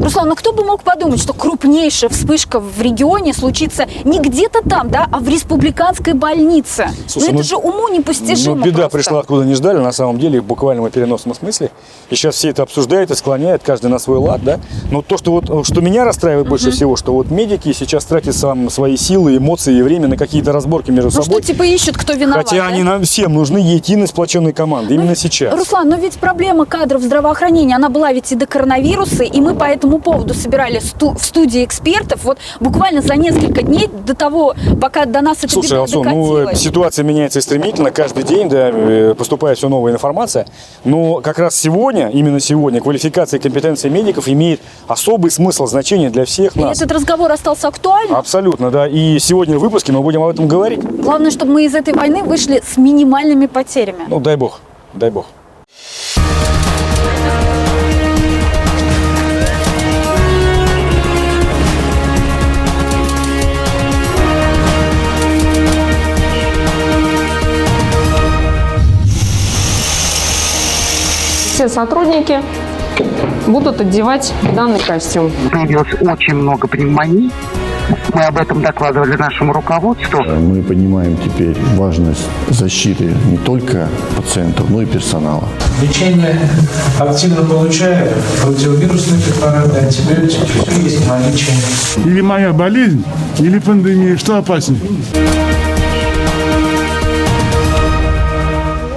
Руслан, а кто бы мог подумать, что крупнейшая вспышка в регионе случится не где-то там, да, а в республиканской больнице? Слушай, это же уму непостижимо. Беда просто. пришла, откуда не ждали, на самом деле, в буквальном переносном смысле. И сейчас все это обсуждают и склоняют, каждый на свой лад, да. Но то, что меня расстраивает больше всего, что вот медики сейчас тратят свои силы, эмоции и время на какие-то разборки между собой. Что типа ищут, кто виноват. Хотя они нам всем нужны единой сплоченной команды, именно сейчас. Руслан, но ведь проблема кадров здравоохранения, она была ведь и до коронавируса, и мы по этому поводу собирали в студии экспертов вот буквально за несколько дней до того, пока до нас эта беда докатилась. Ситуация меняется стремительно, каждый день, да, поступает все новая информация, но как раз сегодня, именно сегодня, квалификация и компетенция медиков имеет особый смысл, значение для всех нас. И этот разговор остался актуальным? Абсолютно, да, и сегодня в выпуске мы будем об этом говорить. Главное, чтобы мы из этой войны вышли с минимальными потерями. Ну, дай бог, дай бог. Все сотрудники будут одевать данный костюм. Появилось очень много пневмоний. Мы об этом докладывали нашему руководству. Мы понимаем теперь важность защиты не только пациентов, но и персонала. Лечение активно получает противовирусные препараты, антибиотики, все есть в наличии. Или моя болезнь, или пандемия, что опаснее?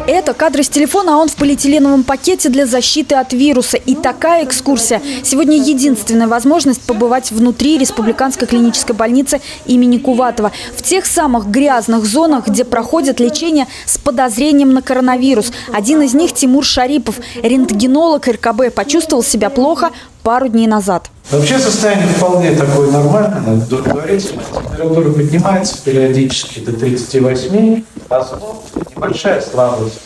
Это кадры с телефона, а он в полиэтиленовом пакете для защиты от вируса. И такая экскурсия. Сегодня единственная возможность побывать внутри республиканской клинической больницы имени Куватова. В тех самых грязных зонах, где проходит лечение с подозрением на коронавирус. Один из них Тимур Шарипов, рентгенолог РКБ, почувствовал себя плохо пару дней назад. Вообще состояние вполне такое нормальное, удовлетворительное. Температура поднимается периодически до 38, а снова небольшая слабость.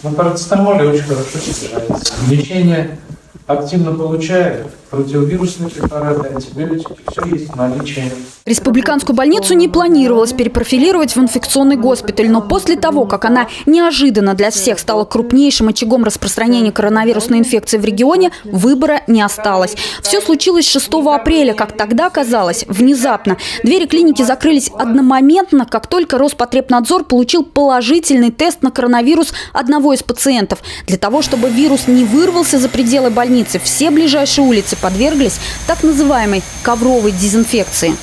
На парацетамоле очень хорошо снижается. Лечение активно получает противовирусные препараты, антибиотики, все есть в наличии. Республиканскую больницу не планировалось перепрофилировать в инфекционный госпиталь, но после того, как она неожиданно для всех стала крупнейшим очагом распространения коронавирусной инфекции в регионе, выбора не осталось. Все случилось 6 апреля, как тогда казалось, внезапно. Двери клиники закрылись одномоментно, как только Роспотребнадзор получил положительный тест на коронавирус одного из пациентов. Для того, чтобы вирус не вырвался за пределы больницы, все ближайшие улицы подверглись так называемой ковровой дезинфекции.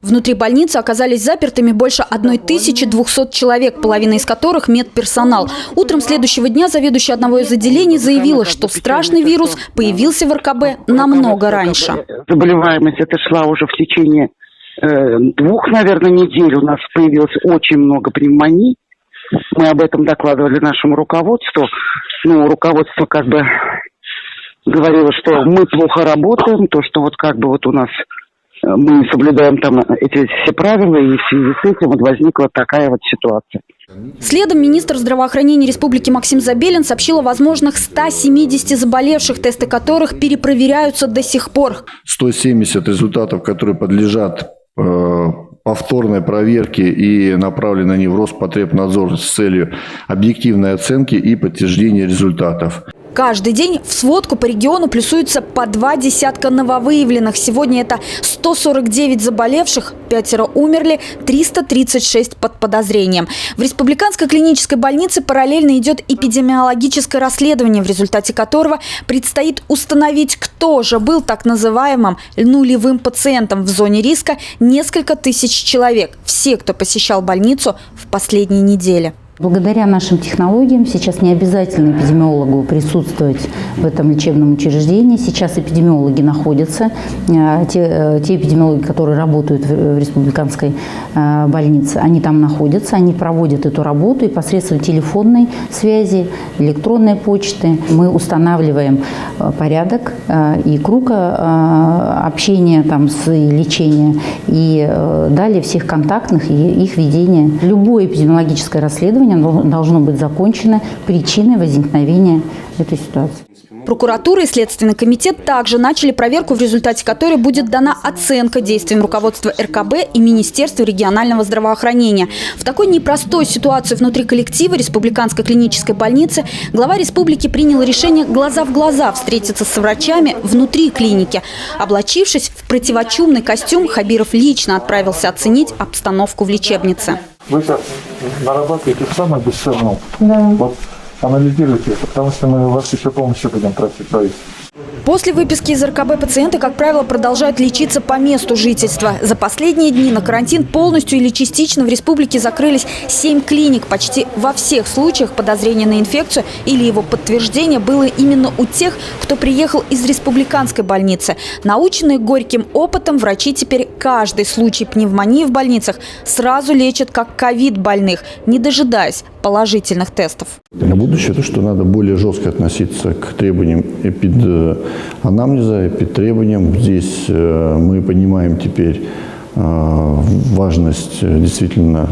Внутри больницы оказались запертыми больше 1200 человек, половина из которых медперсонал. Утром следующего дня заведующая одного из отделений заявила, что страшный вирус появился в РКБ намного раньше. Заболеваемость эта шла уже в течение 2, наверное, недель. У нас появилось очень много пневмоний. Мы об этом докладывали нашему руководству. Руководство как бы говорило, что мы плохо работаем, то, что вот как бы вот у нас мы соблюдаем там эти все правила, и в связи с этим вот возникла такая вот ситуация. Следом министр здравоохранения республики Максим Забелин сообщил о возможных 170 заболевших, тесты которых перепроверяются до сих пор. 170 результатов, которые подлежат повторной проверке и направлены они в Роспотребнадзор с целью объективной оценки и подтверждения результатов. Каждый день в сводку по региону плюсуются по 2 десятка нововыявленных. Сегодня это 149 заболевших, 5 умерли, 336 под подозрением. В республиканской клинической больнице параллельно идет эпидемиологическое расследование, в результате которого предстоит установить, кто же был так называемым нулевым пациентом. В зоне риска несколько тысяч человек. Все, кто посещал больницу в последние недели. Благодаря нашим технологиям сейчас не обязательно эпидемиологу присутствовать в этом лечебном учреждении. Сейчас эпидемиологи находятся, те эпидемиологи, которые работают в республиканской больнице, они там находятся, они проводят эту работу, и посредством телефонной связи, электронной почты мы устанавливаем порядок и круг общения там, и лечения, и далее всех контактных и их ведения. Любое эпидемиологическое расследование должно быть закончено причиной возникновения этой ситуации. Прокуратура и Следственный комитет также начали проверку, в результате которой будет дана оценка действиям руководства РКБ и Министерства регионального здравоохранения. В такой непростой ситуации внутри коллектива Республиканской клинической больницы глава республики принял решение глаза в глаза встретиться с врачами внутри клиники. Облачившись в противочумный костюм, Хабиров лично отправился оценить обстановку в лечебнице. Вы сейчас нарабатываете самое бесценное. Да. Вот анализируйте, потому что мы вас еще помощью будем просить. После выписки из РКБ пациенты, как правило, продолжают лечиться по месту жительства. За последние дни на карантин полностью или частично в республике закрылись 7 клиник. Почти во всех случаях подозрения на инфекцию или его подтверждение было именно у тех, кто приехал из республиканской больницы. Наученные горьким опытом, врачи теперь каждый случай пневмонии в больницах сразу лечат как ковид-больных, не дожидаясь положительных тестов. На будущее то, что надо более жестко относиться к требованиям эпиданамнеза, эпидтребованиям. Здесь мы понимаем теперь важность действительно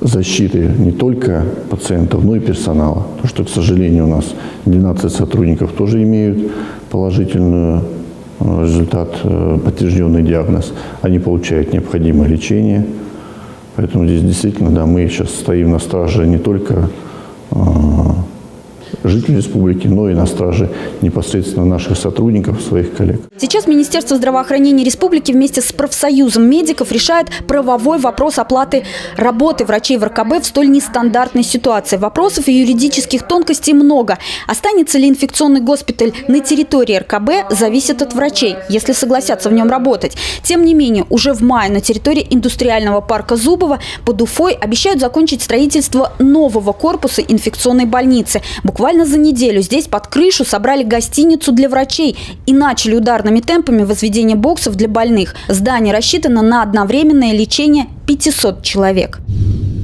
защиты не только пациентов, но и персонала. Потому что, к сожалению, у нас 12 сотрудников тоже имеют положительный результат, подтвержденный диагноз. Они получают необходимое лечение. Поэтому здесь действительно, да, мы сейчас стоим на страже не только жителей республики, но и на страже непосредственно наших сотрудников, своих коллег. Сейчас Министерство здравоохранения республики вместе с профсоюзом медиков решает правовой вопрос оплаты работы врачей в РКБ в столь нестандартной ситуации. Вопросов и юридических тонкостей много. Останется ли инфекционный госпиталь на территории РКБ, зависит от врачей, если согласятся в нем работать. Тем не менее, уже в мае на территории индустриального парка Зубова под Уфой обещают закончить строительство нового корпуса инфекционной больницы. Буквально за неделю здесь под крышу собрали гостиницу для врачей и начали ударными темпами возведение боксов для больных. Здание рассчитано на одновременное лечение 500 человек.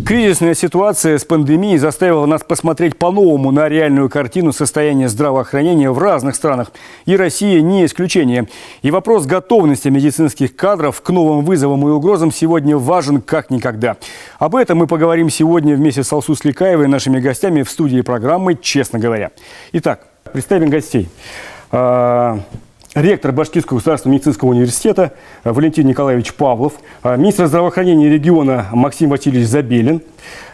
Кризисная ситуация с пандемией заставила нас посмотреть по-новому на реальную картину состояния здравоохранения в разных странах. И Россия не исключение. И вопрос готовности медицинских кадров к новым вызовам и угрозам сегодня важен как никогда. Об этом мы поговорим сегодня вместе с Алсу Сликаевой, нашими гостями в студии программы «Честно говоря». Итак, представим гостей. Ректор Башкирского государственного медицинского университета Валентин Николаевич Павлов, министр здравоохранения региона Максим Васильевич Забелин,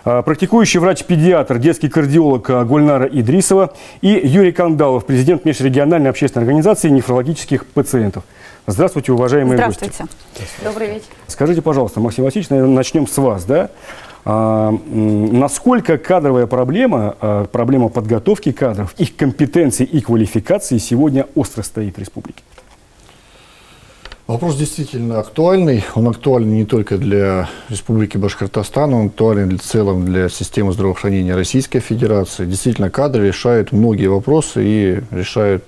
практикующий врач-педиатр, детский кардиолог Гульнара Идрисова и Юрий Кандалов, президент межрегиональной общественной организации нефрологических пациентов. Здравствуйте, уважаемые гости. Здравствуйте. Добрый вечер. Скажите, пожалуйста, Максим Васильевич, наверное, начнем с вас, да? Насколько кадровая проблема, проблема подготовки кадров, их компетенций и квалификации сегодня остро стоит в республике? Вопрос действительно актуальный. Он актуален не только для Республики Башкортостан, он актуален в целом для системы здравоохранения Российской Федерации. Действительно, кадры решают многие вопросы и решают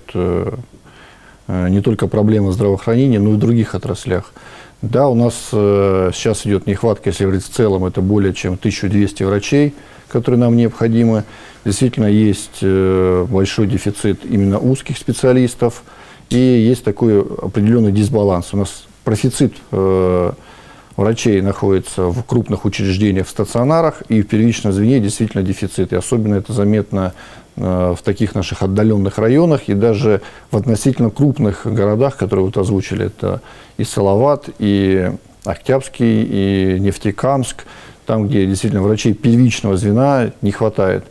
не только проблемы здравоохранения, но и в других отраслях. Да, у нас сейчас идет нехватка, если говорить в целом, это более чем 1200 врачей, которые нам необходимы. Действительно, есть большой дефицит именно узких специалистов, и есть такой определенный дисбаланс. У нас профицит врачей находится в крупных учреждениях, в стационарах, и в первичном звене действительно дефицит. И особенно это заметно в таких наших отдаленных районах и даже в относительно крупных городах, которые вот озвучили. Это и Салават, и Октябрьский, и Нефтекамск, там, где действительно врачей первичного звена не хватает.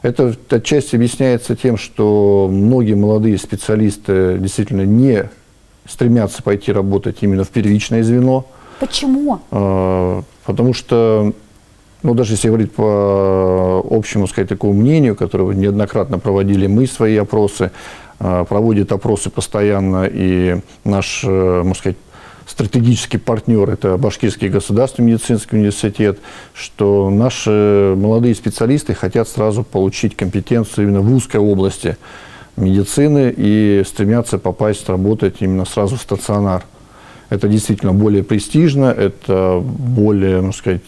Это отчасти объясняется тем, что многие молодые специалисты действительно не стремятся пойти работать именно в первичное звено. Почему? Потому что, ну, даже если говорить по общему, сказать, такому мнению, которое неоднократно проводили мы свои опросы, проводит опросы постоянно и наш, можно сказать, стратегический партнер, это Башкирский государственный медицинский университет, что наши молодые специалисты хотят сразу получить компетенцию именно в узкой области медицины и стремятся попасть работать именно сразу в стационар. Это действительно более престижно, это более, можно сказать,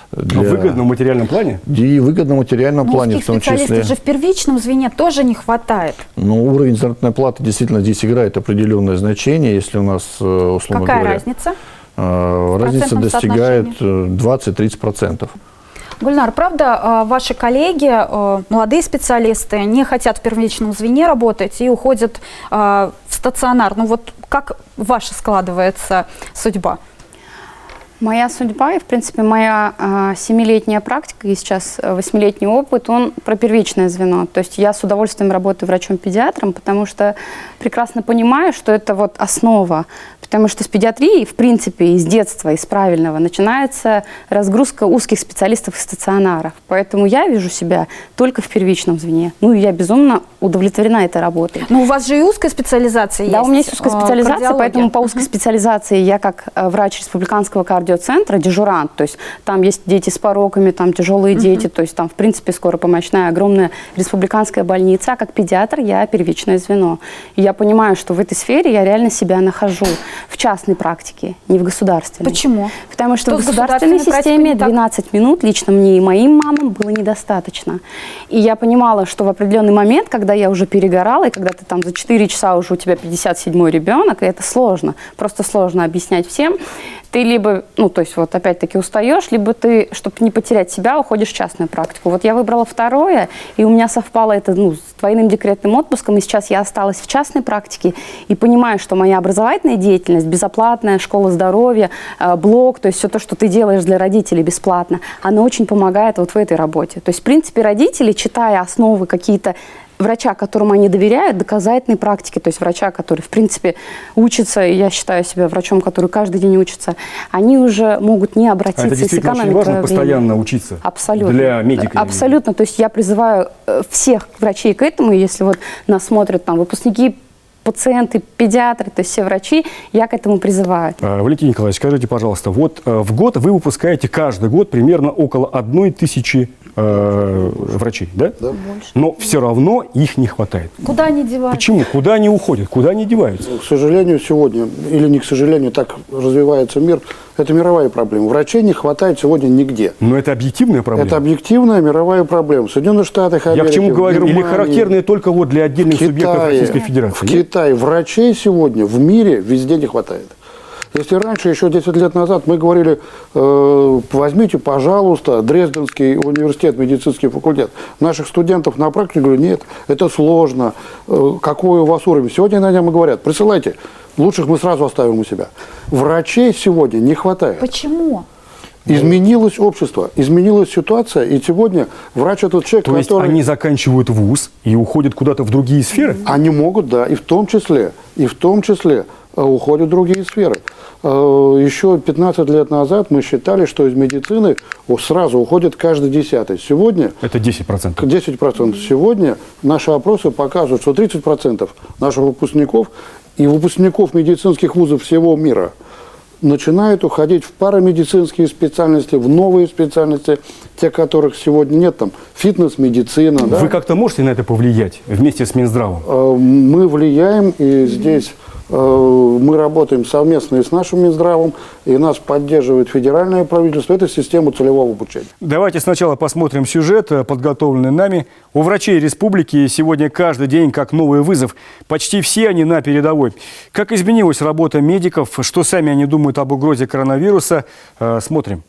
в выгодном материальном плане? И в выгодном материальном плане в том числе. Специалистов же в первичном звене тоже не хватает. Но уровень заработной платы действительно здесь играет определенное значение. Если у нас, условно Какая говоря, разница? разница достигает 20-30%. Гульнар, правда, ваши коллеги, молодые специалисты, не хотят в первичном звене работать и уходят в стационар? Ну вот как ваша складывается судьба? Моя судьба и, в принципе, моя 7-летняя практика и сейчас 8-летний опыт, он про первичное звено. То есть я с удовольствием работаю врачом-педиатром, потому что прекрасно понимаю, что это вот основа. Потому что с педиатрией, в принципе, из детства, из правильного, начинается разгрузка узких специалистов в стационарах. Поэтому я вижу себя только в первичном звене. Ну, и я безумно удовлетворена этой работой. Но у вас же и узкая специализация есть. Да, у меня есть узкая специализация, поэтому по узкой специализации я как врач республиканского кардиоцентра, дежурант, то есть там есть дети с пороками, там тяжелые дети, то есть там, в принципе, скоропомощная огромная республиканская больница, а как педиатр я первичное звено. И я понимаю, что в этой сфере я реально себя нахожу. В частной практике, не в государственной. Почему? Потому что в государственной системе 12 минут лично мне и моим мамам было недостаточно. И я понимала, что в определенный момент, когда я уже перегорала, и когда ты там за 4 часа уже у тебя 57-й ребенок, и это сложно, просто сложно объяснять всем, ты либо, ну, то есть вот опять-таки устаешь, либо ты, чтобы не потерять себя, уходишь в частную практику. Вот я выбрала второе, и у меня совпало это, ну, с двойным декретным отпуском, и сейчас я осталась в частной практике, и понимаю, что моя образовательная деятельность, безоплатная, школа здоровья, блог, то есть все то, что ты делаешь для родителей бесплатно, она очень помогает вот в этой работе. То есть, в принципе, родители, читая основы какие-то врача, которому они доверяют, доказательной практики, то есть врача, который, в принципе, учится, и я считаю себя врачом, который каждый день учится, они уже могут не обратиться с экономикой. Это действительно очень важно, постоянно учиться. Абсолютно. Для медиков. Абсолютно. То есть я призываю всех врачей к этому, и если вот нас смотрят там выпускники, пациенты, педиатры, то есть все врачи, я к этому призываю. Валентин Николаевич, скажите, пожалуйста, вот в год вы выпускаете каждый год примерно около 1000 врачей, да? Да. Но все равно их не хватает. Куда они деваются? Почему? Куда они уходят? Куда они деваются? К сожалению, сегодня, или не к сожалению, так развивается мир, это мировая проблема. Врачей не хватает сегодня нигде. Но это объективная проблема. Это объективная мировая проблема. Соединенных Штатах Америки, я к чему говорю? Германии, или характерные только вот для отдельных субъектов Российской Федерации? В Китае врачей сегодня в мире везде не хватает. Если раньше, еще 10 лет назад, мы говорили, возьмите, пожалуйста, Дрезденский университет, медицинский факультет. Наших студентов на практике говорю, нет, это сложно. Какой у вас уровень? Сегодня на нем и говорят, присылайте, лучших мы сразу оставим у себя. Врачей сегодня не хватает. Почему? Изменилось общество, изменилась ситуация, и сегодня врач этот человек, который... То есть они заканчивают вуз и уходят куда-то в другие сферы? Они могут, да, и в том числе уходят в другие сферы. Еще 15 лет назад мы считали, что из медицины сразу уходит каждый 10-й. Сегодня... Это 10%. 10%. Сегодня наши опросы показывают, что 30% наших выпускников и выпускников медицинских вузов всего мира начинают уходить в парамедицинские специальности, в новые специальности, те, которых сегодня нет, там, фитнес-медицина. Вы да? как-то можете на это повлиять вместе с Минздравом? Мы влияем, и здесь мы работаем совместно и с нашим Минздравом, и нас поддерживает федеральное правительство. Это система целевого обучения. Давайте сначала посмотрим сюжет, подготовленный нами. У врачей республики сегодня каждый день как новый вызов. Почти все они на передовой. Как изменилась работа медиков, что сами они думают об угрозе коронавируса, смотрим.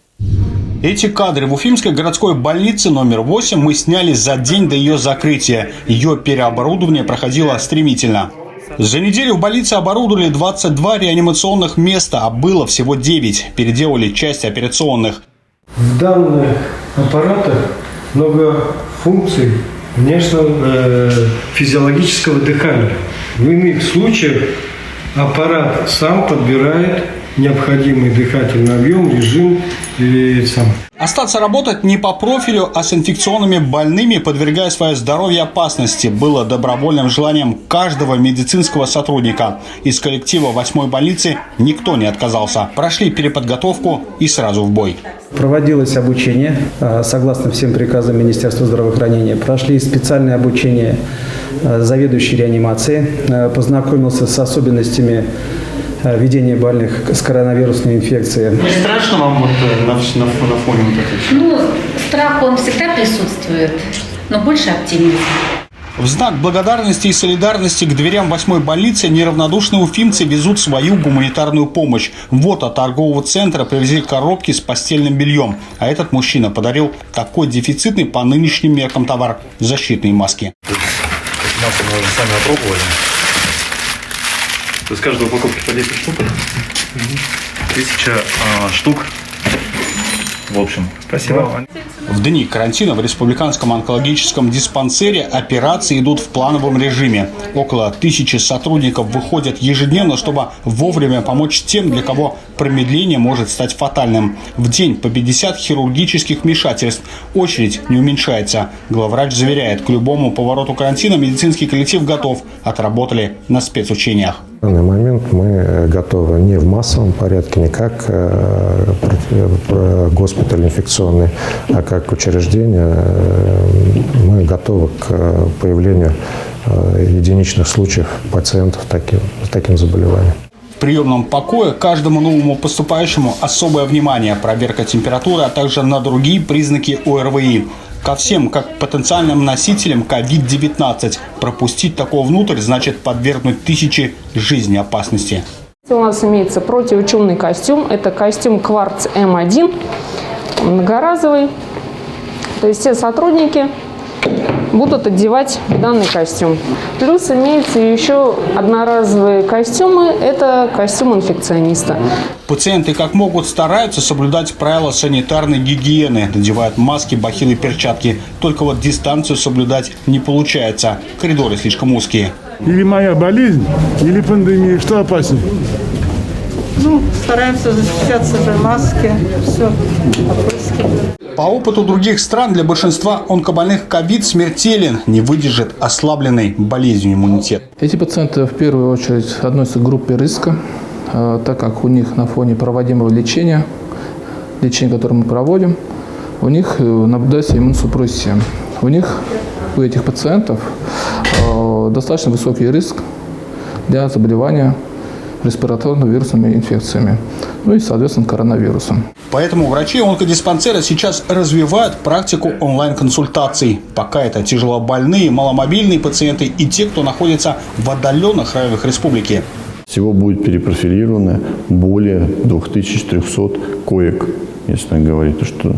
Эти кадры в Уфимской городской больнице номер 8 мы сняли за день до ее закрытия. Ее переоборудование проходило стремительно. За неделю в больнице оборудовали 22 реанимационных места, а было всего 9. Переделали часть операционных. В данных аппаратах много функций внешнего физиологического дыхания. В иных случаях аппарат сам подбирает необходимый дыхательный объем, режим и сам. Остаться работать не по профилю, а с инфекционными больными, подвергая свое здоровье опасности, было добровольным желанием каждого медицинского сотрудника. Из коллектива 8-й больницы никто не отказался. Прошли переподготовку и сразу в бой. Проводилось обучение, согласно всем приказам Министерства здравоохранения. Прошли специальное обучение заведующей реанимации. Познакомился с особенностями ведения больных с коронавирусной инфекцией. Не страшно вам вот на фоне вот этого? Ну, страх, он всегда присутствует, но больше оптимизма. В знак благодарности и солидарности к дверям 8-й больницы неравнодушные уфимцы везут свою гуманитарную помощь. Вот от торгового центра привезли коробки с постельным бельем. А этот мужчина подарил такой дефицитный по нынешним меркам товар – защитные маски. Маски мы уже сами опробовали. То есть каждой упаковки по 10 штук. 1000 штук. В общем, спасибо. В дни карантина в Республиканском онкологическом диспансере операции идут в плановом режиме. Около 1000 сотрудников выходят ежедневно, чтобы вовремя помочь тем, для кого промедление может стать фатальным. В день по 50 хирургических вмешательств. Очередь не уменьшается. Главврач заверяет, к любому повороту карантина медицинский коллектив готов. Отработали на спецучениях. В данный момент мы готовы не в массовом порядке, не как госпиталь инфекционный, а как учреждение. Мы готовы к появлению единичных случаев пациентов с таким заболеванием. В приемном покое каждому новому поступающему особое внимание, проверка температуры, а также на другие признаки ОРВИ. Ко всем, как потенциальным носителям COVID-19. Пропустить такого внутрь значит подвергнуть тысячи жизней опасности. У нас имеется противочумный костюм. Это костюм «Кварц М1», многоразовый. То есть все сотрудники будут одевать данный костюм. Плюс имеется еще одноразовые костюмы. Это костюм инфекциониста. Пациенты как могут стараются соблюдать правила санитарной гигиены. Надевают маски, бахилы, перчатки. Только вот дистанцию соблюдать не получается. Коридоры слишком узкие. Или моя болезнь, или пандемия. Что опаснее? Стараемся защищаться же, маски, все, опрыскиваем. По опыту других стран для большинства онкобольных ковид смертелен, не выдержит ослабленной болезнью иммунитет. Эти пациенты в первую очередь относятся к группе риска, так как у них на фоне проводимого лечения, которое мы проводим, у них наблюдается иммуносупрессия. У этих пациентов достаточно высокий риск для заболевания респираторно-вирусными инфекциями, и, соответственно, коронавирусом. Поэтому врачи онкодиспансера сейчас развивают практику онлайн-консультаций. Пока это тяжелобольные, маломобильные пациенты и те, кто находится в отдаленных районах республики. Всего будет перепрофилировано более 2300 коек, если говорить, что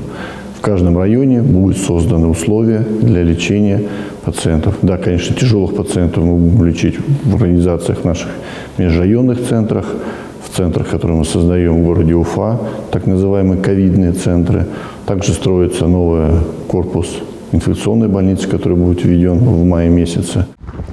в каждом районе будут созданы условия для лечения пациентов. Да, конечно, тяжелых пациентов мы будем лечить в организациях наших межрайонных центрах, в центрах, которые мы создаем в городе Уфа, так называемые ковидные центры. Также строится новый корпус инфекционной больницы, который будет введен в мае месяце.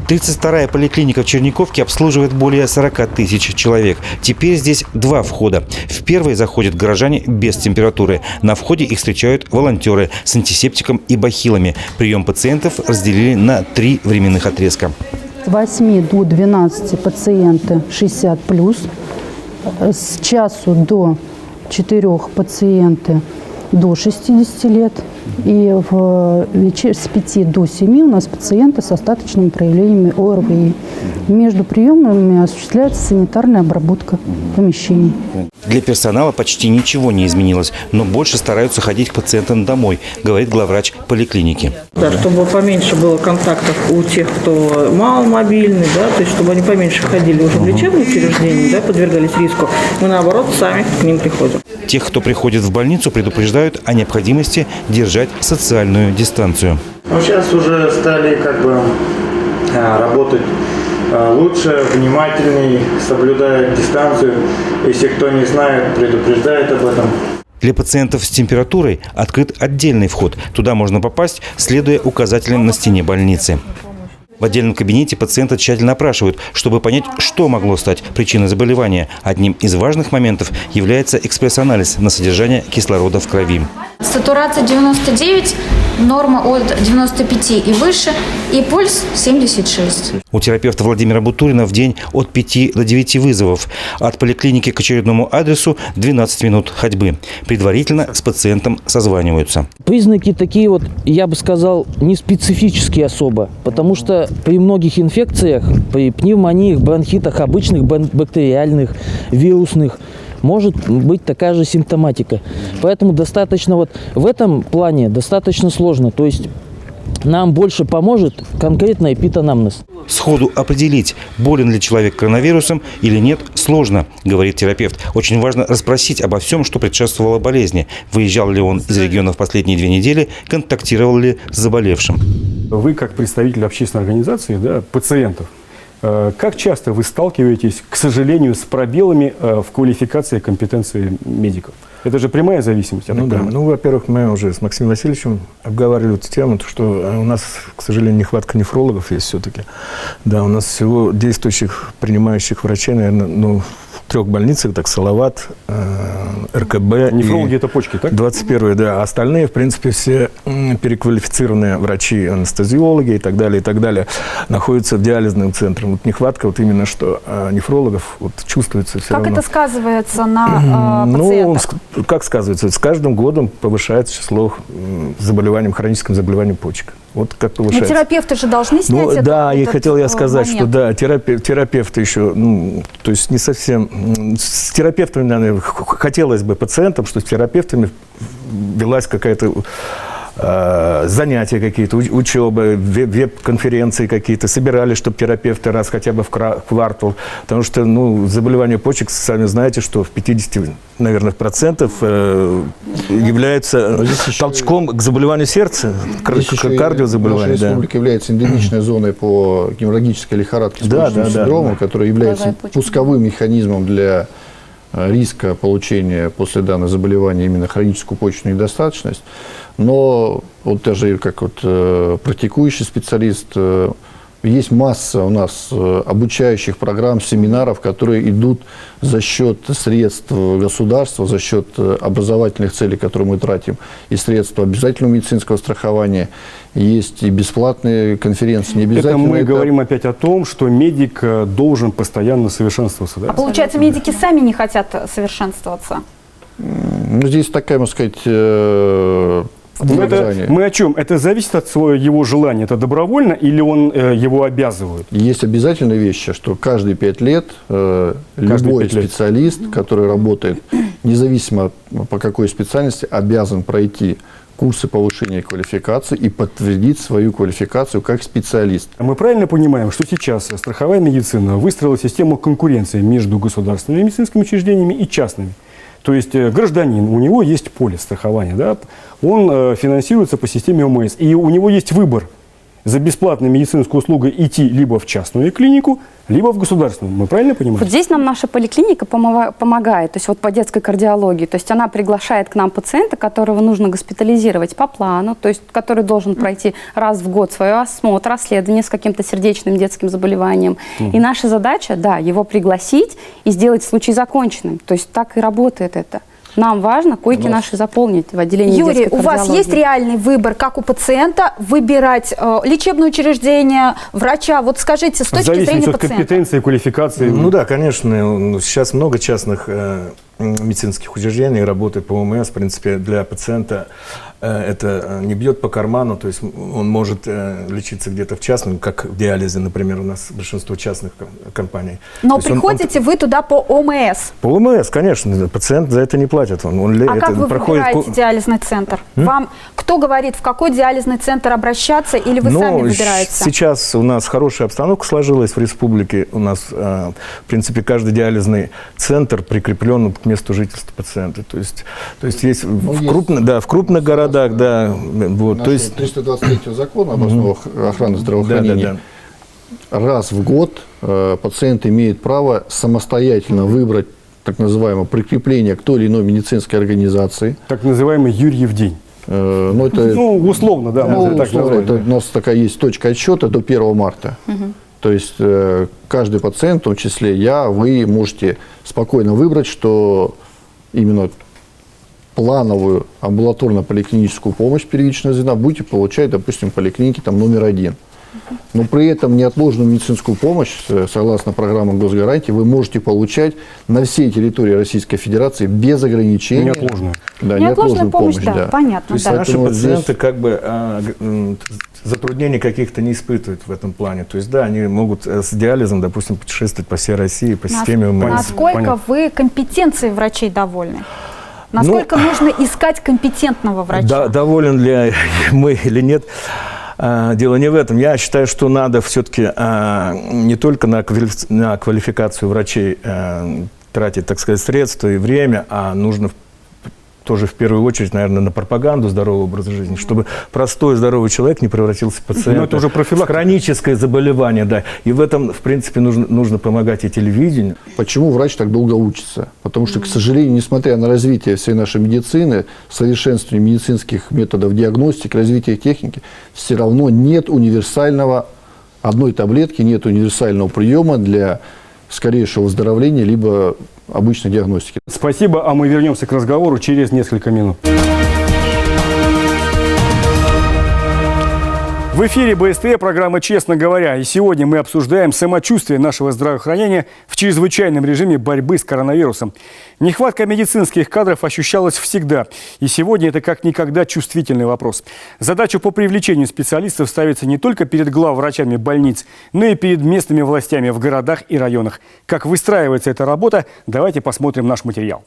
32-я поликлиника в Черниковке обслуживает более 40 тысяч человек. Теперь здесь 2 входа. В первый заходят горожане без температуры. На входе их встречают волонтеры с антисептиком и бахилами. Прием пациентов разделили на 3 временных отрезка. С 8 до 12 пациенты 60+, с часу до 4 пациенты до 60 лет. И с 5 до 7 у нас пациенты с остаточными проявлениями ОРВИ. Между приемами осуществляется санитарная обработка помещений. Для персонала почти ничего не изменилось, но больше стараются ходить к пациентам домой, говорит главврач поликлиники. Да, чтобы поменьше было контактов у тех, кто маломобильный, да, то есть чтобы они поменьше ходили уже в лечебные учреждения, да, подвергались риску. Мы, наоборот, сами к ним приходим. Тех, кто приходит в больницу, предупреждают о необходимости держать социальную дистанцию. Сейчас уже стали работать лучше, внимательней, соблюдая дистанцию. Если кто не знает, предупреждает об этом. Для пациентов с температурой открыт отдельный вход. Туда можно попасть, следуя указателям на стене больницы. В отдельном кабинете пациента тщательно опрашивают, чтобы понять, что могло стать причиной заболевания. Одним из важных моментов является экспресс-анализ на содержание кислорода в крови. Сатурация 99, норма от 95 и выше, и пульс 76. У терапевта Владимира Бутурина в день от 5 до 9 вызовов. От поликлиники к очередному адресу 12 минут ходьбы. Предварительно с пациентом созваниваются. Признаки такие я бы сказал, не специфические особо, потому что при многих инфекциях, при пневмониях, бронхитах, обычных бактериальных, вирусных, может быть такая же симптоматика. Поэтому достаточно в этом плане достаточно сложно. То есть нам больше поможет конкретно эпиданамнез. Сходу определить, болен ли человек коронавирусом или нет, сложно, говорит терапевт. Очень важно расспросить обо всем, что предшествовало болезни. Выезжал ли он из региона в последние 2 недели, контактировал ли с заболевшим. Вы, как представитель общественной организации, да, пациентов, как часто вы сталкиваетесь, к сожалению, с пробелами в квалификации и компетенции медиков? Это же прямая зависимость. Во-первых, мы уже с Максимом Васильевичем обговаривали эту тему, что у нас, к сожалению, нехватка нефрологов есть все-таки. Да, у нас всего действующих, принимающих врачей, наверное, в 3 больницах, так, Салават, РКБ. Нефрологи – это почки, так? 21-е, да. А остальные, в принципе, все переквалифицированные врачи, анестезиологи и так далее, находятся в диализном центре. Вот нехватка вот именно что нефрологов вот, чувствуется все равно. Как это сказывается на пациентах? Как сказывается? С каждым годом повышается число хроническим заболеванием почек. Вот как повышается. Но терапевты же должны снять это. Да, и хотел я сказать, момент. Что да, терапевты еще, то есть не совсем. С терапевтами, наверное, хотелось бы пациентам, что с терапевтами велась какая-то занятия какие-то, учеба, веб-конференции какие-то, собирались, чтобы терапевты раз хотя бы в квартал, потому что, заболевания почек, сами знаете, что в 50%, наверное, является толчком к заболеванию сердца, кардиозаболеванию. Наша республика является эндемичной зоной по геморрагической лихорадке с почечным синдромом, которая является пусковым механизмом для риска получения после данного заболевания именно хроническую почечную недостаточность. Но вот даже как практикующий специалист, есть масса у нас обучающих программ, семинаров, которые идут за счет средств государства, за счет образовательных целей, которые мы тратим, и средств обязательного медицинского страхования. Есть и бесплатные конференции, не обязательно. Это мы говорим опять о том, что медик должен постоянно совершенствоваться. Да? А получается, медики сами не хотят совершенствоваться? Здесь такая, можно сказать, мы о чем? Это зависит от его желания? Это добровольно или он его обязывает? Есть обязательные вещи, что каждые 5 лет любой специалист, который работает, независимо по какой специальности, обязан пройти курсы повышения квалификации и подтвердить свою квалификацию как специалист. Мы правильно понимаем, что сейчас страховая медицина выстроила систему конкуренции между государственными медицинскими учреждениями и частными? То есть гражданин, у него есть полис страхования, да? Он финансируется по системе ОМС, и у него есть выбор за бесплатной медицинской услугой идти либо в частную клинику, либо в государственную. Мы правильно понимаем? Вот здесь нам наша поликлиника помогает, то есть вот по детской кардиологии. То есть она приглашает к нам пациента, которого нужно госпитализировать по плану, то есть который должен пройти раз в год свой осмотр, расследование с каким-то сердечным детским заболеванием. И наша задача, да, его пригласить и сделать случай законченным. То есть так и работает это. Нам важно койки наши заполнить в отделении Юрий, детской у вас есть реальный выбор, как у пациента, выбирать лечебное учреждение, врача? Вот скажите, с точки зрения пациента. От компетенции, квалификации. Да, конечно. Сейчас много частных медицинских учреждений работает по ОМС. В принципе, для пациента это не бьет по карману, то есть он может лечиться где-то в частном, как в диализе, например, у нас большинство частных компаний. Но приходите вы туда по ОМС? По ОМС, конечно, пациент за это не платит. Как вы выбираете диализный центр? Вам кто говорит, в какой диализный центр обращаться, или вы сами выбираете? Сейчас у нас хорошая обстановка сложилась в республике. У нас, в принципе, каждый диализный центр прикреплен к месту жительства пациента. То есть есть в крупных городах, да. Вот, то есть 323 закона об основах охраны здравоохранения. Раз в год пациент имеет право самостоятельно выбрать так называемое прикрепление к той или иной медицинской организации. Так называемый Юрьев день. Условно, да. У нас такая есть точка отсчета до 1 марта. То есть каждый пациент, в том числе я, вы можете спокойно выбрать, что именно плановую амбулаторно-поликлиническую помощь первичного звена будете получать, допустим, в поликлинике номер 1. Но при этом неотложную медицинскую помощь, согласно программам госгарантии, вы можете получать на всей территории Российской Федерации без ограничений. Неотложную. Да, неотложную помощь, да. Понятно. То есть наши пациенты затруднений каких-то не испытывают в этом плане. То есть, да, они могут с диализом, допустим, путешествовать по всей России, по системе ОМС. Насколько вы компетенцией врачей довольны? Насколько нужно искать компетентного врача? Доволен ли мы или нет? дело не в этом. Я считаю, что надо все-таки не только на квалификацию врачей тратить, так сказать, средства и время, а нужно тоже в первую очередь, наверное, на пропаганду здорового образа жизни, чтобы простой здоровый человек не превратился в пациента. Это уже в хроническое заболевание, да. И в этом, в принципе, нужно помогать и телевидению. Почему врач так долго учится? Потому что, к сожалению, несмотря на развитие всей нашей медицины, совершенствование медицинских методов диагностики, развитие техники, все равно нет универсального, одной таблетки, нет универсального приема для скорейшего выздоровления, либо обычной диагностики. Спасибо, а мы вернемся к разговору через несколько минут. В эфире БСТ, программа «Честно говоря». И сегодня мы обсуждаем самочувствие нашего здравоохранения в чрезвычайном режиме борьбы с коронавирусом. Нехватка медицинских кадров ощущалась всегда. И сегодня это как никогда чувствительный вопрос. Задача по привлечению специалистов ставится не только перед главврачами больниц, но и перед местными властями в городах и районах. Как выстраивается эта работа, давайте посмотрим наш материал.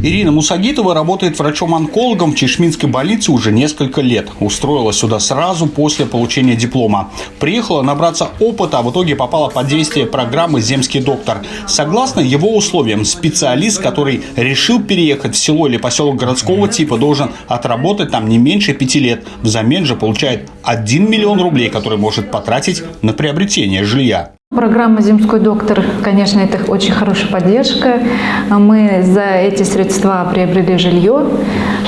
Ирина Мусагитова работает врачом-онкологом в Чишминской больнице уже несколько лет. Устроилась сюда сразу после получения диплома. Приехала набраться опыта, а в итоге попала под действие программы «Земский доктор». Согласно его условиям, специалист, который решил переехать в село или поселок городского типа, должен отработать там не меньше 5 лет. Взамен же получает 1 миллион рублей, который может потратить на приобретение жилья. Программа «Земской доктор», конечно, это очень хорошая поддержка. Мы за эти средства приобрели жилье,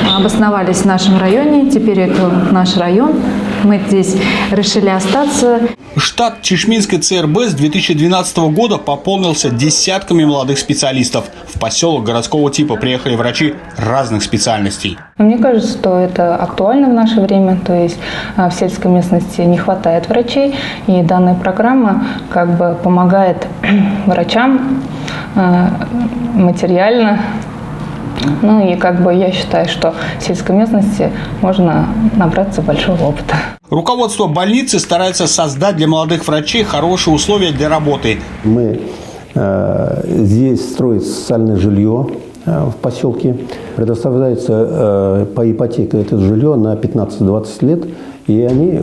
обосновались в нашем районе. Теперь это наш район. Мы здесь решили остаться. Штат Чишминской ЦРБ с 2012 года пополнился десятками молодых специалистов. В поселок городского типа приехали врачи разных специальностей. Мне кажется, что это актуально в наше время. То есть в сельской местности не хватает врачей. И данная программа как бы помогает врачам материально. Ну и как бы я считаю, что в сельской местности можно набраться большого опыта. Руководство больницы старается создать для молодых врачей хорошие условия для работы. Мы здесь строим социальное жилье в поселке. Предоставляется по ипотеке это жилье на 15-20 лет. И они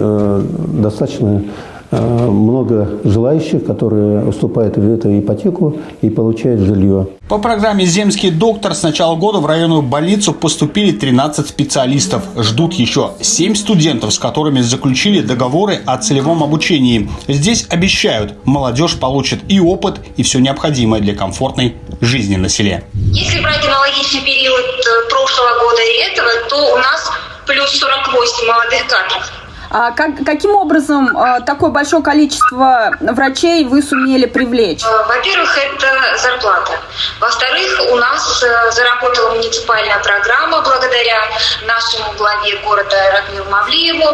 достаточно много желающих, которые вступают в эту ипотеку и получают жилье. По программе «Земский доктор» с начала года в районную больницу поступили 13 специалистов. Ждут еще 7 студентов, с которыми заключили договоры о целевом обучении. Здесь обещают, молодежь получит и опыт, и все необходимое для комфортной жизни на селе. Если брать аналогичный период прошлого года и этого, то у нас плюс 48 молодых кадров. А каким образом такое большое количество врачей вы сумели привлечь? Во-первых, это зарплата. Во-вторых, у нас заработала муниципальная программа благодаря нашему главе города Радмилу Мавлиеву.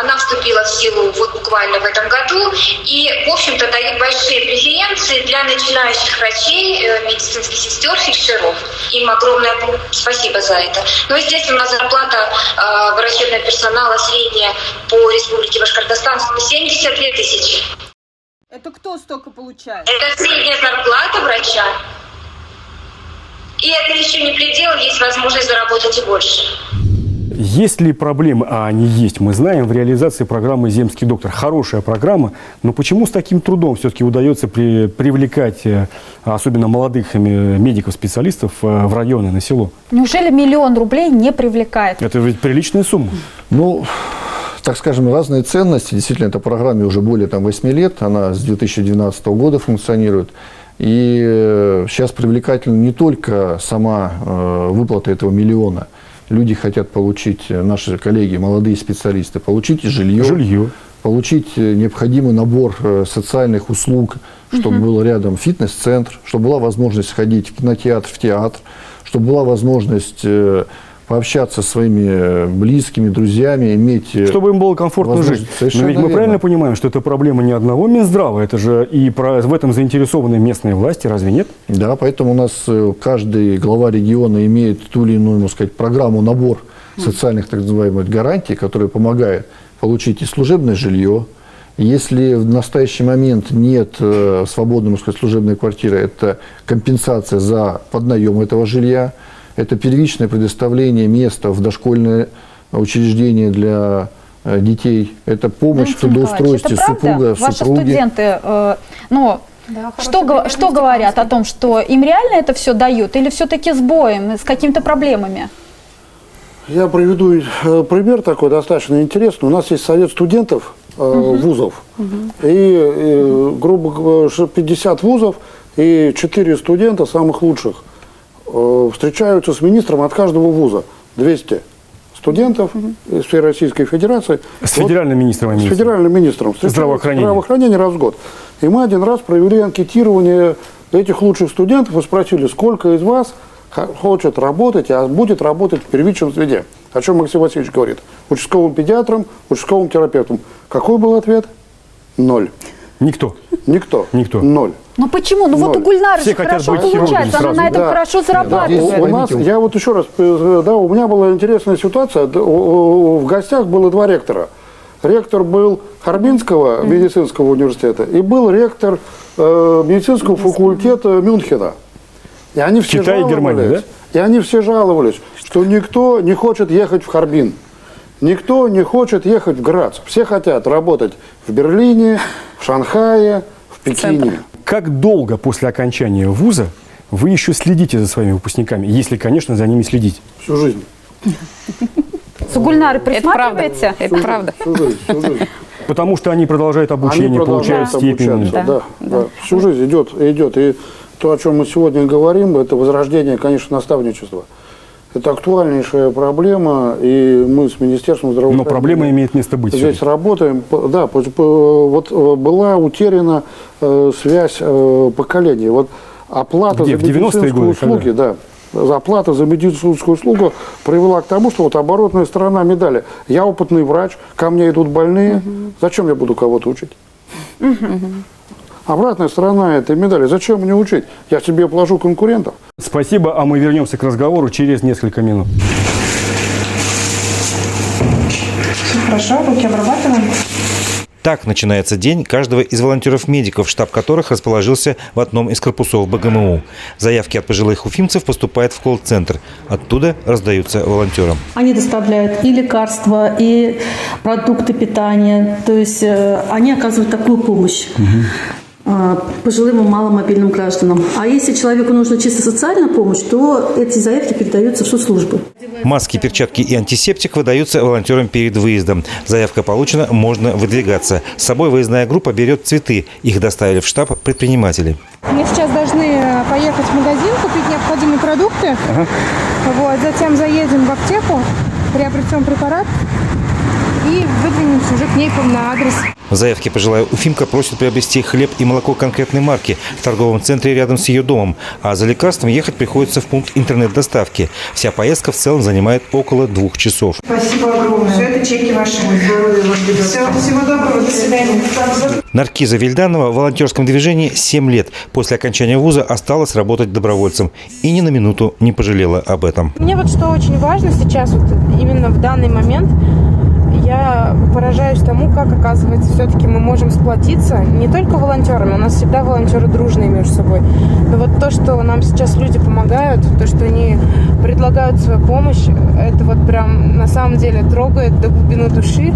Она вступила в силу вот буквально в этом году и, в общем-то, дает большие преференции для начинающих врачей, медицинских сестер, фельдшеров. Им огромное спасибо за это. Но, естественно, зарплата врачебного персонала средняя по республике Башкортостан 72 тысячи. Это кто столько получает? Это средняя зарплата врача. И это еще не предел, есть возможность заработать и больше. Есть ли проблемы? А они есть. Мы знаем в реализации программы «Земский доктор». Хорошая программа, но почему с таким трудом все-таки удается привлекать, особенно молодых медиков-специалистов, в районы, на село? Неужели 1 миллион рублей не привлекает? Это ведь приличная сумма. Ну, так скажем, разные ценности. Действительно, эта программа уже более 8 лет. Она с 2012 года функционирует. И сейчас привлекательна не только сама выплата этого миллиона. Люди хотят получить, наши коллеги, молодые специалисты, получить жилье, получить необходимый набор социальных услуг, чтобы был рядом фитнес-центр, чтобы была возможность ходить в кинотеатр, в театр, чтобы была возможность пообщаться со своими близкими, друзьями, иметь... Чтобы им было комфортно жить. Но ведь мы правильно понимаем, что это проблема не одного Минздрава, это же и в этом заинтересованы местные власти, разве нет? Да, поэтому у нас каждый глава региона имеет ту или иную, можно сказать, программу, набор социальных, так называемых, гарантий, которые помогают получить и служебное жилье. Если в настоящий момент нет свободной, можно сказать, служебной квартиры, это компенсация за поднаем этого жилья. Это первичное предоставление места в дошкольное учреждение для детей, это помощь в Валентин Николаевич, трудоустройстве это правда? супруга, Ваши супруги. студенты, что говорят о том, что им реально это все дают или все-таки с боем, с какими-то проблемами? Я приведу пример такой достаточно интересный. У нас есть совет студентов вузов, и грубо говоря, 50 вузов и 4 студента самых лучших встречаются с министром от каждого вуза. 200 студентов из всей Российской Федерации. С федеральным министром. С федеральным министром здравоохранения раз в год. И мы один раз провели анкетирование этих лучших студентов и спросили, сколько из вас хочет работать, а будет работать в первичном среде. О чем Максим Васильевич говорит. Участковым педиатром, участковым терапевтом. Какой был ответ? 0. Никто. 0. Ну почему? Ну вот у Гульнары же хорошо получается, она на этом хорошо зарабатывает. У нас, я вот еще раз, у меня была интересная ситуация. В гостях было 2 ректора. Ректор был Харбинского медицинского университета и был ректор медицинского факультета Мюнхена. И они все Китай и Германия, да? И они все жаловались, что никто не хочет ехать в Харбин. Никто не хочет ехать в Грац. Все хотят работать в Берлине, в Шанхае, в Пекине. Как долго после окончания вуза вы еще следите за своими выпускниками, если, конечно, за ними следите? Всю жизнь. С Гульнарой присматриваете? Это правда. Всю жизнь. Потому что они продолжают обучение, получают степень. Да. Всю жизнь идет. И то, о чем мы сегодня говорим, это возрождение, конечно, наставничества. Это актуальнейшая проблема, и мы с Министерством здравоохранения... Но проблема имеет место быть. Здесь работаем. Да, вот была утеряна связь поколений. Вот оплата за медицинскую услугу, да, оплата за медицинскую услугу привела к тому, что вот оборотная сторона медали. Я опытный врач, ко мне идут больные, зачем я буду кого-то учить? Обратная сторона этой медали. Зачем мне учить? Я себе положу конкурентов. Спасибо, а мы вернемся к разговору через несколько минут. Все хорошо, руки обрабатываем. Так начинается день каждого из волонтеров-медиков, штаб которых расположился в одном из корпусов БГМУ. Заявки от пожилых уфимцев поступают в колл-центр. Оттуда раздаются волонтерам. Они доставляют и лекарства, и продукты питания. То есть они оказывают такую помощь пожилым и маломобильным гражданам. А если человеку нужна чисто социальная помощь, то эти заявки передаются в соцслужбы. Маски, перчатки и антисептик выдаются волонтерам перед выездом. Заявка получена, можно выдвигаться. С собой выездная группа берет цветы. Их доставили в штаб предприниматели. Мы сейчас должны поехать в магазин, купить необходимые продукты. Вот, затем заедем в аптеку, приобретем препарат и выдвинемся уже к ней на адрес. В заявке пожилая уфимка просит приобрести хлеб и молоко конкретной марки в торговом центре рядом с ее домом. А за лекарством ехать приходится в пункт интернет-доставки. Вся поездка в целом занимает около 2 часов. Спасибо огромное. Все это чеки ваши. Всего доброго. До свидания. Наркиза Вильданова в волонтерском движении 7 лет. После окончания вуза осталась работать добровольцем. И ни на минуту не пожалела об этом. Мне вот что очень важно сейчас, вот именно в данный момент, я поражаюсь тому, как, оказывается, все-таки мы можем сплотиться не только волонтерами, у нас всегда волонтеры дружные между собой, но вот то, что нам сейчас люди помогают, то, что они предлагают свою помощь, это вот прям на самом деле трогает до глубины души.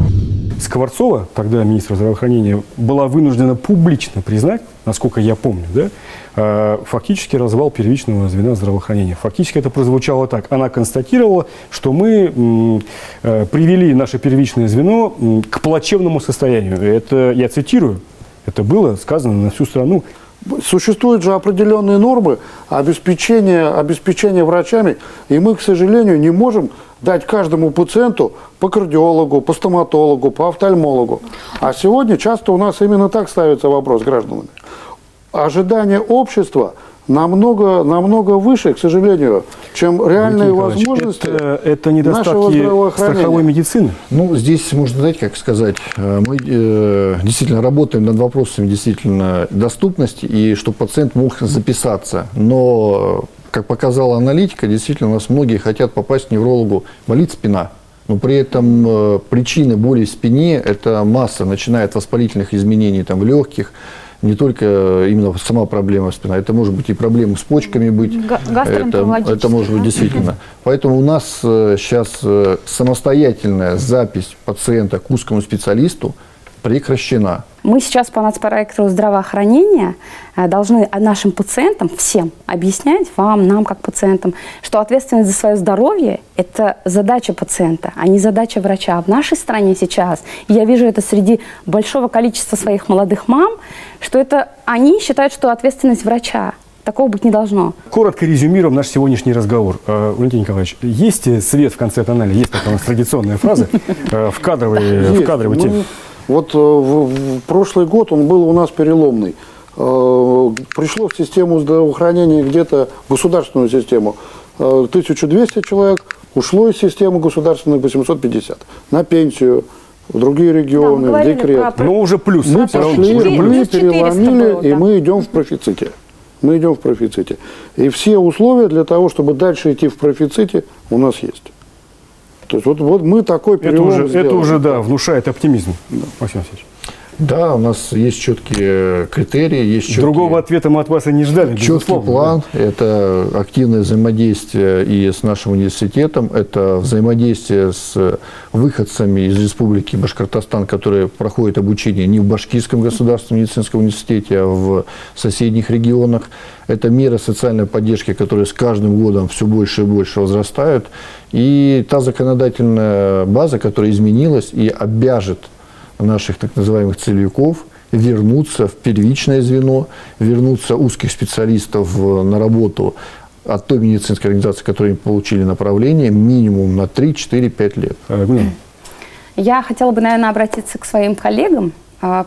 Скворцова, тогда министр здравоохранения, была вынуждена публично признать, насколько я помню, да, фактически развал первичного звена здравоохранения. Фактически это прозвучало так. Она констатировала, что мы привели наше первичное звено к плачевному состоянию. Это, я цитирую, это было сказано на всю страну. Существуют же определенные нормы обеспечения врачами, и мы, к сожалению, не можем дать каждому пациенту по кардиологу, по стоматологу, по офтальмологу. А сегодня часто у нас именно так ставится вопрос гражданами. Ожидания общества намного выше, к сожалению, чем реальные возможности это недостатки страховой медицины. Ну, здесь можно, знаете, как сказать, мы действительно работаем над вопросами действительно доступности и чтобы пациент мог записаться. Но, как показала аналитика, действительно у нас многие хотят попасть к неврологу, болит спина. Но при этом причины боли в спине – это масса, начиная от воспалительных изменений там, в легких, не только именно сама проблема спины, это может быть и проблемы с почками быть. Это может быть действительно. Поэтому у нас сейчас самостоятельная запись пациента к узкому специалисту прекращена. Мы сейчас по нацпроекту здравоохранения должны нашим пациентам, всем объяснять, вам, нам как пациентам, что ответственность за свое здоровье – это задача пациента, а не задача врача. В нашей стране сейчас, я вижу это среди большого количества своих молодых мам, что это они считают, что ответственность врача. Такого быть не должно. Коротко резюмируем наш сегодняшний разговор. Валентин Николаевич, есть свет в конце тоннеля? Есть такая у нас традиционная фраза в кадровой теме. Вот в прошлый год он был у нас переломный. Пришло в систему здравоохранения где-то, в государственную систему, 1200 человек, ушло из системы государственной 850 на пенсию, в другие регионы, в декрет. Но уже плюс. Мы пошли, мы переломили, и мы идем в профиците. Мы идем в профиците. И все условия для того, чтобы дальше идти в профиците, у нас есть. То есть вот мы такой перелом сделали. Это уже, да, внушает оптимизм. Да. Максим Васильевич. Да, у нас есть четкие критерии, есть четкие... Другого ответа мы от вас и не ждали. Четкий план, да. Это активное взаимодействие и с нашим университетом, это взаимодействие с выходцами из Республики Башкортостан, которые проходят обучение не в Башкирском государственном медицинском университете, а в соседних регионах. Это меры социальной поддержки, которые с каждым годом все больше и больше возрастают. И та законодательная база, которая изменилась и обяжет наших так называемых целевиков вернуться в первичное звено, вернуться узких специалистов на работу от той медицинской организации, которые получили направление, минимум на 3, 4, 5 лет. Я хотела бы, наверное, обратиться к своим коллегам,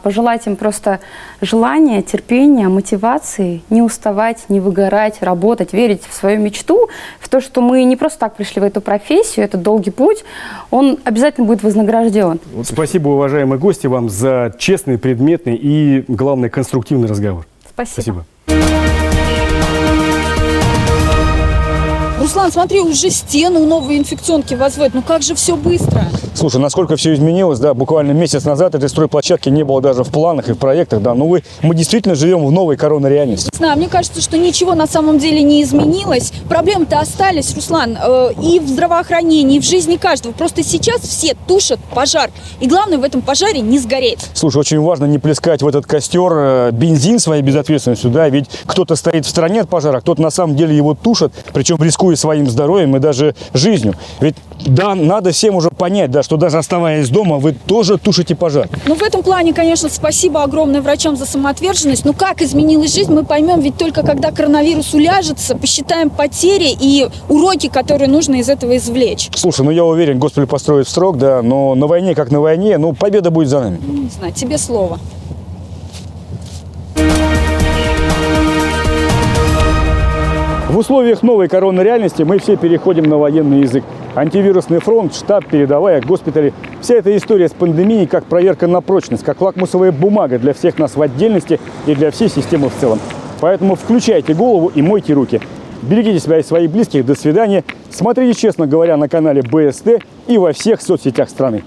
пожелать им просто желания, терпения, мотивации, не уставать, не выгорать, работать, верить в свою мечту, в то, что мы не просто так пришли в эту профессию, это долгий путь, он обязательно будет вознагражден. Спасибо, уважаемые гости, вам за честный, предметный и, главное, конструктивный разговор. Спасибо. Руслан, смотри, уже стену новые инфекционки возводят. Ну как же все быстро? Слушай, насколько все изменилось, да, буквально месяц назад этой стройплощадки не было даже в планах и в проектах, да, но мы действительно живем в новой коронной реальности. Да, мне кажется, что ничего на самом деле не изменилось. Проблемы-то остались, Руслан, и в здравоохранении, и в жизни каждого. Просто сейчас все тушат пожар. И главное в этом пожаре не сгореть. Слушай, очень важно не плескать в этот костер бензин своей безответственностью, да, ведь кто-то стоит в стороне от пожара, кто-то на самом деле его тушит, причем рискуя своим здоровьем и даже жизнью. Ведь да, надо всем уже понять, да, что даже оставаясь дома, вы тоже тушите пожар. Ну, в этом плане, конечно, спасибо огромное врачам за самоотверженность. Но как изменилась жизнь, мы поймем ведь только когда коронавирус уляжется, посчитаем потери и уроки, которые нужно из этого извлечь. Слушай, ну я уверен, госпиталь построит в срок, да, но на войне как на войне, ну победа будет за нами. Не знаю, тебе слово. В условиях новой коронной реальности мы все переходим на военный язык. Антивирусный фронт, штаб, передовая, госпитали. Вся эта история с пандемией как проверка на прочность, как лакмусовая бумага для всех нас в отдельности и для всей системы в целом. Поэтому включайте голову и мойте руки. Берегите себя и своих близких. До свидания. Смотрите «Честно говоря» на канале БСТ и во всех соцсетях страны.